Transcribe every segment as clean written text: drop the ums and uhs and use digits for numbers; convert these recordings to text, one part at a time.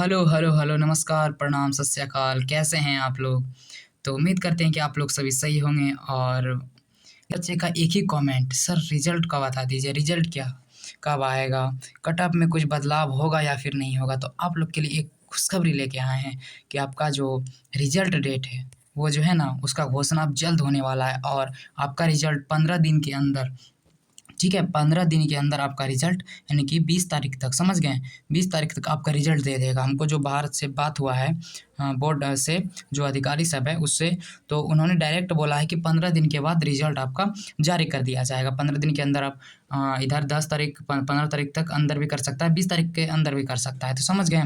Hello hello hello नमस्कार प्रणाम सत श्री अकाल। कैसे हैं आप लोग? तो उम्मीद करते हैं कि आप लोग सभी सही होंगे। और बच्चे का एक ही कमेंट, सर रिजल्ट का बता दीजिए, रिजल्ट क्या कब आएगा, कट ऑफ में कुछ बदलाव होगा या फिर नहीं होगा। तो आप लोग के लिए एक खुशखबरी लेके आए हैं कि आपका जो रिजल्ट डेट है वो जो है ना उसका घोषणा अब जल्द होने वाला है। और आपका रिजल्ट 15 दिन के अंदर, ठीक है, 15 दिन के अंदर आपका रिजल्ट, यानी कि 20 तारीख तक, समझ गए, 20 तारीख तक आपका रिजल्ट दे देगा। हमको जो बाहर से बात हुआ है बोर्ड से, जो अधिकारी सब है उससे, तो उन्होंने डायरेक्ट बोला है कि 15 दिन के बाद रिजल्ट आपका जारी कर दिया जाएगा। 15 दिन के अंदर आप इधर 10 तारीख 15 तारीख तक अंदर भी कर सकता है, 20 तारीख के अंदर भी कर सकता है। तो समझ गए।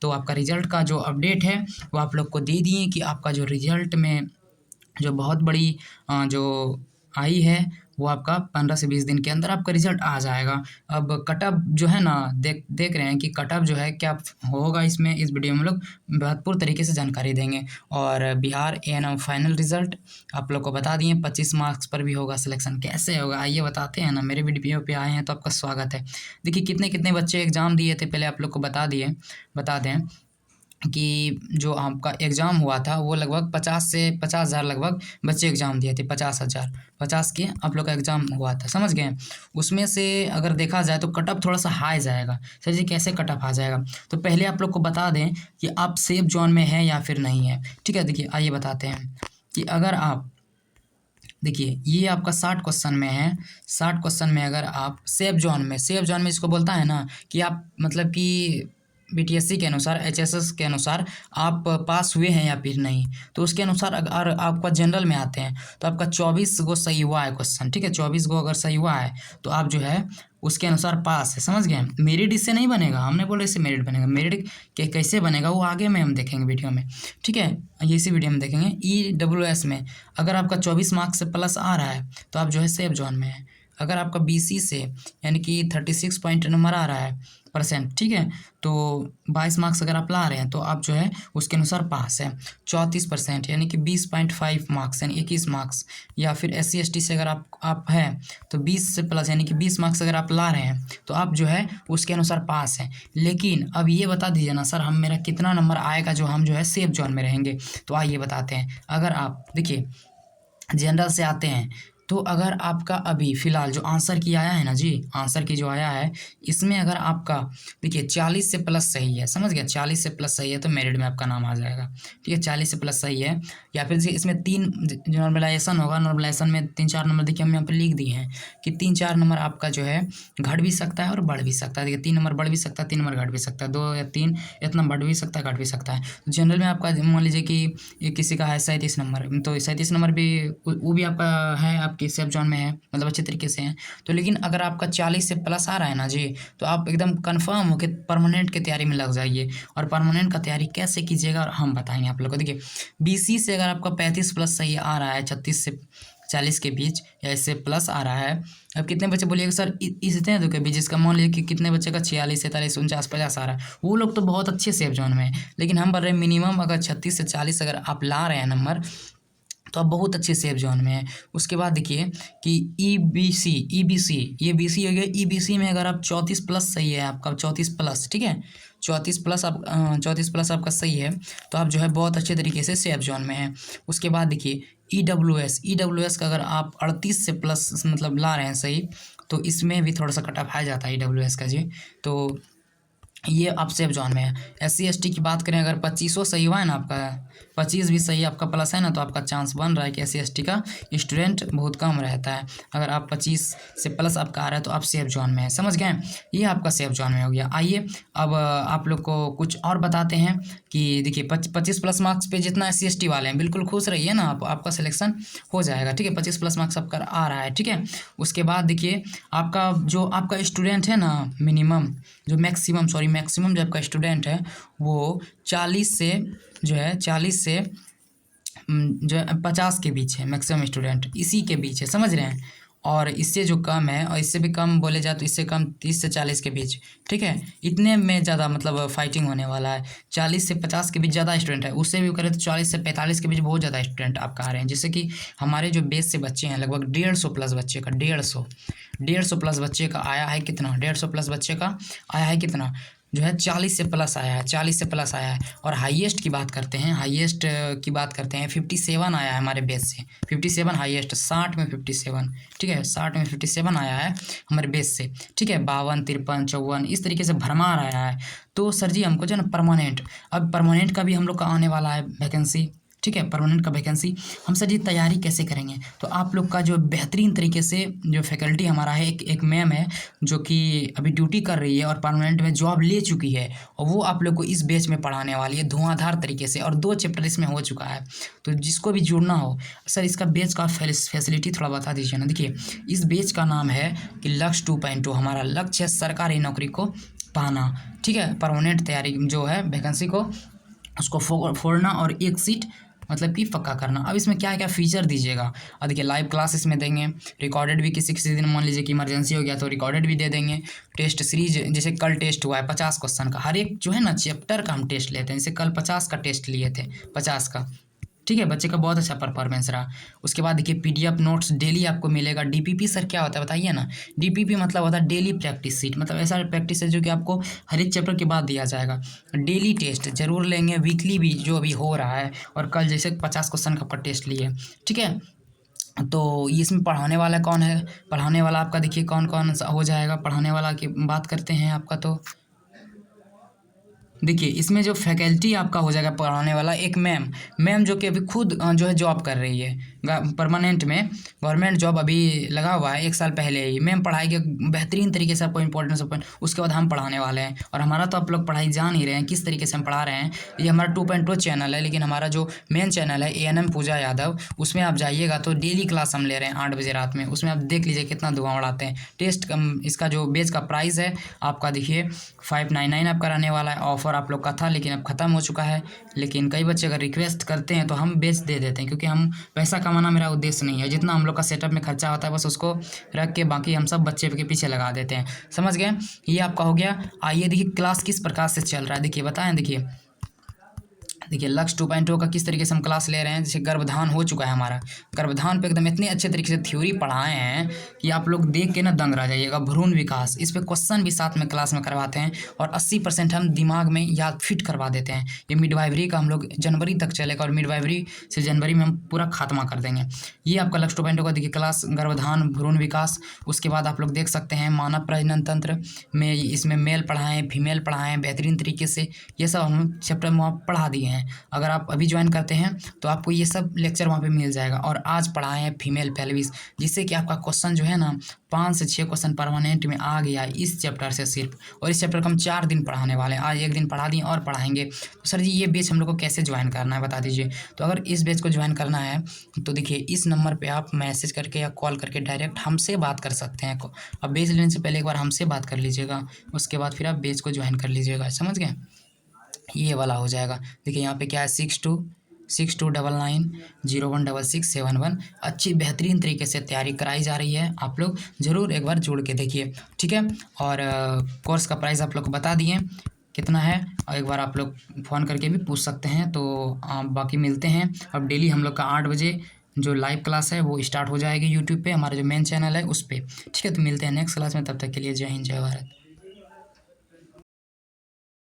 तो आपका रिजल्ट का जो अपडेट है वो आप लोग को दे दिए कि आपका जो रिजल्ट में जो बहुत बड़ी जो आई है वो आपका 15 से 20 दिन के अंदर आपका रिजल्ट आ जाएगा। अब कट ऑफ जो है ना, देख देख रहे हैं कि कट ऑफ जो है क्या होगा। इसमें इस वीडियो में हम लोग भरपूर तरीके से जानकारी देंगे। और बिहार एएनएम फाइनल रिजल्ट आप लोग को बता दिए, 25 मार्क्स पर भी होगा सिलेक्शन। कैसे होगा आइए बताते हैं ना। मेरे वीडियो पे आए हैं तो आपका स्वागत है। देखिए कितने कितने बच्चे एग्ज़ाम दिए थे पहले आप लोग को बता दें कि जो आपका एग्ज़ाम हुआ था वो लगभग 50 से 50,000 लगभग बच्चे एग्ज़ाम दिए थे। 50,000, 50 के आप लोग का एग्ज़ाम हुआ था, समझ गए। उसमें से अगर देखा जाए तो कट ऑफ थोड़ा सा हाई जाएगा। सर जी कैसे कट ऑफ आ जाएगा? तो पहले आप लोग को बता दें कि आप सेफ जोन में हैं या फिर नहीं है। ठीक है, देखिए आइए बताते हैं कि अगर आप, देखिए ये आपका 60 क्वेश्चन में है। 60 क्वेश्चन में अगर आप सेफ जोन में इसको बोलता है ना कि आप मतलब कि बीटीएससी के अनुसार, एचएसएस के अनुसार आप पास हुए हैं या फिर नहीं। तो उसके अनुसार अगर आपका जनरल में आते हैं तो आपका 24 गो सही हुआ है क्वेश्चन, ठीक है, 24 गो अगर सही हुआ है तो आप जो है उसके अनुसार पास है, समझ गए। मेरिट इससे नहीं बनेगा, हमने बोला इससे मेरिट बनेगा। मेरिट कैसे बनेगा वो आगे में हम देखेंगे वीडियो में, ठीक है, ये इसी वीडियो में देखेंगे। ईडब्ल्यूएस में अगर आपका 24 मार्क्स से प्लस आ रहा है तो आप जो है सेफ जोन में है। अगर आपका बीसी से यानी कि 36 पॉइंट नंबर आ रहा है परसेंट, ठीक है, तो 22 मार्क्स अगर आप ला रहे हैं तो आप जो है उसके अनुसार पास है। 34% यानी कि 20.5 मार्क्स यानी 21 मार्क्स, या फिर एससी एसटी से अगर आप हैं तो 20 से प्लस यानी कि 20 मार्क्स अगर आप ला रहे हैं तो आप जो है उसके अनुसार पास हैं। लेकिन अब ये बता दीजिए ना सर, हम मेरा कितना नंबर आएगा जो हम जो है सेफ जोन में रहेंगे। तो आइए बताते हैं। अगर आप देखिए जनरल से आते हैं तो अगर आपका अभी फ़िलहाल जो आंसर की आया है ना जी, आंसर की जो आया है इसमें अगर आपका देखिए 40 से प्लस सही है, समझ गया, 40 से प्लस सही है तो मेरिट में आपका नाम आ जाएगा। ठीक है, 40 से प्लस सही है। या फिर देखिए इसमें 3 जो नॉर्मलाइजेशन होगा, नॉर्मलाइजेशन में 3-4 नंबर देखिए हम यहाँ पर लिख दिए हैं कि 3-4 नंबर आपका जो है घट भी सकता है और बढ़ भी सकता है। देखिए 3 नंबर बढ़ भी सकता है, 3 नंबर घट भी सकता है, 2 या 3 इतना बढ़ भी सकता है, घट भी सकता है। तो जनरल में आपका मान लीजिए कि ये किसी का है 37 नंबर, तो 37 नंबर भी वो भी आपका है, आपकी सेफ जोन में है, मतलब अच्छे तरीके से है। तो लेकिन अगर आपका 40 से प्लस आ रहा है ना जी, तो आप एकदम कंफर्म हो कि परमानेंट की तैयारी में लग जाइए। और परमानेंट का तैयारी कैसे कीजिएगा और हम बताएंगे आप लोग को। देखिए बीसी से अगर आपका 35 प्लस सही आ रहा है, 36 से 40 के बीच या इससे प्लस आ रहा है। अब कितने बच्चे बोलिएगा सर इतने तो के बीच, इसका मान लीजिए कि कितने बच्चे का 46, 47, 49, 50 आ रहा है, वो लोग तो बहुत अच्छे सेफ जोन में है। लेकिन हम बोल रहे हैं मिनिमम अगर 36 से 40 अगर आप ला रहे हैं नंबर तो आप बहुत अच्छे सेफ जोन में है। उसके बाद देखिए कि ईबीसी ये बीसी हो गया। ईबीसी में अगर आप 34 प्लस सही है आपका, 34 प्लस, ठीक है, 34 प्लस आप 34 प्लस आपका सही है तो आप जो है बहुत अच्छे तरीके से सेफ जोन में है। उसके बाद देखिए ईडब्ल्यूएस का अगर आप 38 से प्लस मतलब ला रहे हैं सही, तो इसमें भी थोड़ा सा कट ऑफ आ जाता है ईडब्ल्यूएस का जी। तो ये आप सेफ जोन में है। एससी एसटी की बात करें, अगर 25 सही हुआ है ना आपका, 25 भी सही आपका प्लस है ना, तो आपका चांस बन रहा है कि एससी एसटी का स्टूडेंट बहुत कम रहता है। अगर आप 25 से प्लस आपका आ रहा है तो आप सेफ जोन में है, समझ गए। ये आपका सेफ जोन में हो गया। आइए अब आप लोग को कुछ और बताते हैं कि देखिए 25 प्लस मार्क्स पे जितना एससी एसटी वाले हैं बिल्कुल खुश रहिए ना, आपका सिलेक्शन हो जाएगा। ठीक है, 25 प्लस मार्क्स आपका आ रहा है, ठीक है। उसके बाद देखिए आपका जो आपका स्टूडेंट है ना, मैक्सिमम जो आपका स्टूडेंट है वो 40 से जो है 40 से जो है 50 के बीच है। मैक्सिमम स्टूडेंट इसी के बीच है, समझ रहे हैं। और इससे जो कम है और इससे भी कम बोले जाए तो इससे कम 30 से 40 के बीच, ठीक है, इतने में ज़्यादा मतलब फाइटिंग होने वाला है। 40 से 50 के बीच ज़्यादा स्टूडेंट है, उससे भी करें तो 40 से 45 के बीच बहुत ज़्यादा स्टूडेंट आपका आ रहे हैं। जैसे कि हमारे जो बेस से बच्चे हैं लगभग 150 प्लस बच्चे का 150 प्लस बच्चे का आया है कितना, 150 प्लस बच्चे का आया है कितना जो है 40 से प्लस आया है, 40 से प्लस आया है। और हाईएस्ट की बात करते हैं, हाईएस्ट की बात करते हैं 57 आया है हमारे बेस से, 57 हाईएस्ट, 60 में 57, ठीक है, 60 में 57 आया है हमारे बेस से, ठीक है। 52, 53, 54 इस तरीके से भरमार आया है। तो सर जी हमको जो है ना परमानेंट, अब परमानेंट का भी हम लोग का आने वाला है वैकेंसी, ठीक है, परमानेंट का वैकेंसी। हम सर जी तैयारी कैसे करेंगे, तो आप लोग का जो बेहतरीन तरीके से जो फैकल्टी हमारा है, एक मैम है जो कि अभी ड्यूटी कर रही है और परमानेंट में जॉब ले चुकी है, और वो आप लोग को इस बैच में पढ़ाने वाली है धुआंधार तरीके से, और 2 चैप्टर इसमें हो चुका है। तो जिसको भी जुड़ना हो सर, इसका बैच का फैसिलिटी थोड़ा बता दीजिए ना। देखिए इस बैच का नाम है कि लक्ष्य 2.2, हमारा लक्ष्य है सरकारी नौकरी को पाना, ठीक है। परमानेंट तैयारी जो है वैकेंसी को उसको फोड़ना और एक सीट मतलब कि पक्का करना। अब इसमें क्या क्या फीचर दीजिएगा, और देखिए लाइव क्लास इसमें देंगे, रिकॉर्डेड भी किसी किसी दिन मान लीजिए कि इमरजेंसी हो गया तो रिकॉर्डेड भी दे देंगे। टेस्ट सीरीज, जैसे कल टेस्ट हुआ है 50 क्वेश्चन का, हर एक जो है ना चैप्टर का हम टेस्ट लेते हैं, जैसे कल 50 का टेस्ट लिए थे, 50 का, ठीक है। बच्चे का बहुत अच्छा परफॉर्मेंस रहा। उसके बाद देखिए पीडीएफ नोट्स डेली आपको मिलेगा। डीपीपी सर क्या होता है बताइए ना। डीपीपी मतलब होता है डेली प्रैक्टिस सीट, मतलब ऐसा प्रैक्टिस है जो कि आपको हर एक चैप्टर के बाद दिया जाएगा। डेली टेस्ट जरूर लेंगे, वीकली भी जो अभी हो रहा है, और कल जैसे 50 क्वेश्चन का आपका टेस्ट लिए, ठीक है। तो ये इसमें पढ़ाने वाला कौन है, पढ़ाने वाला आपका देखिए कौन कौन सा हो जाएगा। पढ़ाने वाला की बात करते हैं आपका, तो देखिए इसमें जो फैकल्टी आपका हो जाएगा पढ़ाने वाला, एक मैम जो कि अभी खुद जो है जॉब कर रही है परमानेंट में, गवर्नमेंट जॉब अभी लगा हुआ है 1 साल पहले ही। मैम पढ़ाएगी बेहतरीन तरीके से आपको इंपॉर्टेंस पॉइंट, उसके बाद हम पढ़ाने वाले हैं। और हमारा तो आप लोग पढ़ाई जान ही रहे हैं किस तरीके से हम पढ़ा रहे हैं। ये हमारा 2.2 चैनल है, लेकिन हमारा जो मेन चैनल है ANM पूजा यादव, उसमें आप जाइएगा तो डेली क्लास हम ले रहे हैं 8 बजे रात में। उसमें आप देख लीजिए कितना धुआं उड़ाते हैं। टेस्ट इसका जो बेच का प्राइस है आपका देखिए 599 आपका रहने वाला है। ऑफर आप लोग का था लेकिन अब ख़त्म हो चुका है। लेकिन कई बच्चे अगर रिक्वेस्ट करते हैं तो हम बेच दे देते हैं, क्योंकि हम पैसा कमाना मेरा उद्देश्य नहीं है। जितना हम लोग का सेटअप में खर्चा होता है बस उसको रख के बाकी हम सब बच्चे के पीछे लगा देते हैं। समझ गए, ये आपका हो गया। आइए देखिए क्लास किस प्रकार से चल रहा है, देखिए बताएं। देखिए लक्ष्य 2.0 का किस तरीके से हम क्लास ले रहे हैं। जैसे गर्भधान हो चुका है हमारा, गर्भधान पे एकदम इतने अच्छे तरीके से थ्योरी पढ़ाए हैं कि आप लोग देख के ना दंग रह जाइएगा। भ्रूण विकास, इस पे क्वेश्चन भी साथ में क्लास में करवाते हैं, और 80% हम दिमाग में याद फिट करवा देते हैं। ये मिडवाइवरी का हम लोग जनवरी तक चलेगा, और मिडवाइवरी से जनवरी में हम पूरा खात्मा कर देंगे। ये आपका लक्ष्य 2.0 का देखिए क्लास, गर्भधान, भ्रूण विकास। उसके बाद आप लोग देख सकते हैं मानव प्रजनन तंत्र में, इसमें मेल पढ़ाएँ फीमेल पढ़ाएँ बेहतरीन तरीके से। ये सब हम चैप्टर में पढ़ा दिए हैं। अगर आप अभी ज्वाइन करते हैं तो आपको ये सब लेक्चर वहाँ पे मिल जाएगा। और आज पढ़ाए हैं फीमेल पेल्विस, जिससे कि आपका क्वेश्चन जो है ना 5 से 6 क्वेश्चन परमानेंट में आ गया इस चैप्टर से सिर्फ। और इस चैप्टर को हम 4 दिन पढ़ाने वाले हैं, आज 1 दिन पढ़ा दिए और पढ़ाएंगे। तो सर जी ये बैच हम लोग को कैसे ज्वाइन करना है बता दीजिए। तो अगर इस बैच को ज्वाइन करना है तो देखिए इस नंबर पर आप मैसेज करके या कॉल करके डायरेक्ट हमसे बात कर सकते हैं। अब बैच लेने से पहले एक बार हमसे बात कर लीजिएगा, उसके बाद फिर आप बैच को ज्वाइन कर लीजिएगा। समझ गए, ये वाला हो जाएगा। देखिए यहाँ पे क्या है 6269901671। अच्छी बेहतरीन तरीके से तैयारी कराई जा रही है, आप लोग ज़रूर एक बार जुड़ के देखिए, ठीक है। और कोर्स का प्राइस आप लोग को बता दिए कितना है, और एक बार आप लोग फ़ोन करके भी पूछ सकते हैं। तो बाकी मिलते हैं। अब डेली हम लोग का 8 बजे जो लाइव क्लास है वो स्टार्ट हो जाएगी यूट्यूब पे, हमारा जो मेन चैनल है उस पर, ठीक है। तो मिलते हैं नेक्स्ट क्लास में, तब तक के लिए जय हिंद जय भारत।